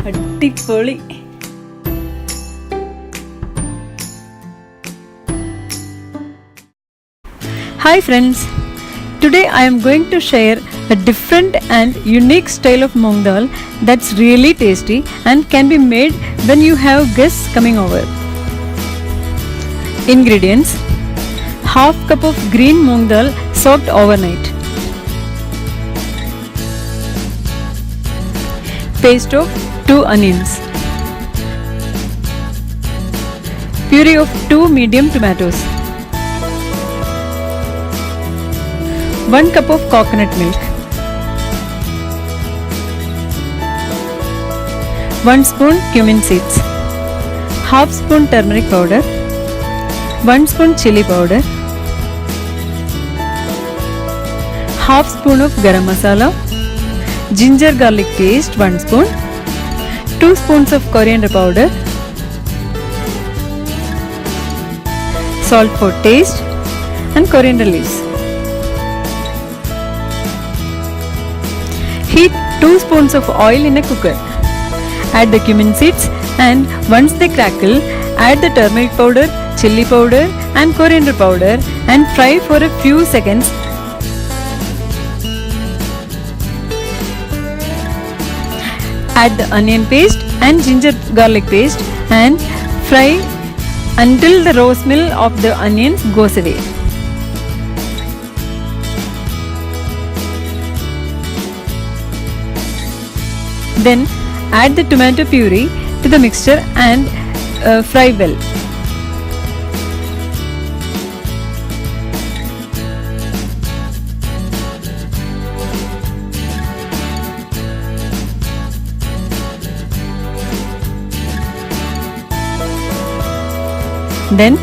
അടിപൊളി. Hi friends, today I am going to share a different and unique style of Moong Dal that's really tasty and can be made when you have guests coming over. Ingredients: half cup of green Moong Dal soaked overnight, paste of 2 onions, puree of 2 medium tomatoes, 1 cup of coconut milk, 1 spoon cumin seeds, half spoon turmeric powder, 1 spoon chili powder, half spoon of garam masala, ginger garlic paste 1 spoon, 2 spoons of coriander powder, salt for taste, and coriander leaves. Heat 2 spoons of oil in a cooker. Add the cumin seeds and once they crackle, add the turmeric powder, chili powder and coriander powder and fry for a few seconds. Add the onion paste and ginger garlic paste and fry until the raw smell of the onions goes away. Then add the tomato puree to the mixture and fry well. Then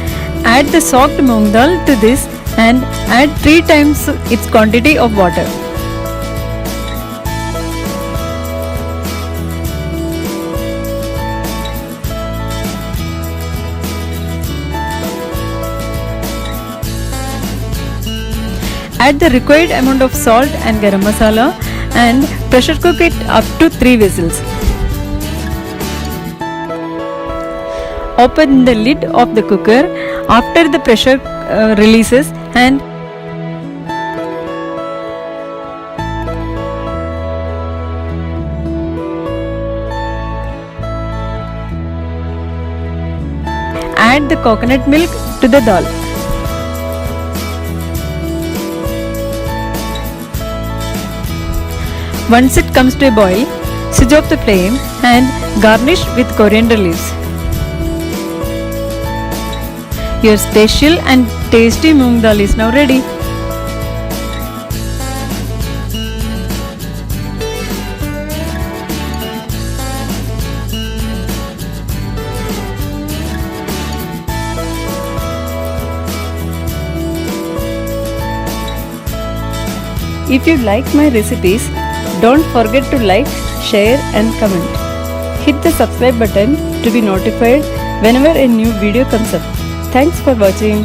add the soaked Moong Dal to this and add 3 times its quantity of water. Add the required amount of salt and garam masala and pressure cook it up to 3 whistles. Open the lid of the cooker after the pressure releases and add the coconut milk to the dal. Once it comes to a boil, switch off the flame and garnish with coriander leaves. Your special and tasty Moong Dal is now ready. If you like my recipes, don't forget to like, share and comment. Hit the subscribe button to be notified whenever a new video comes up. Thanks for watching.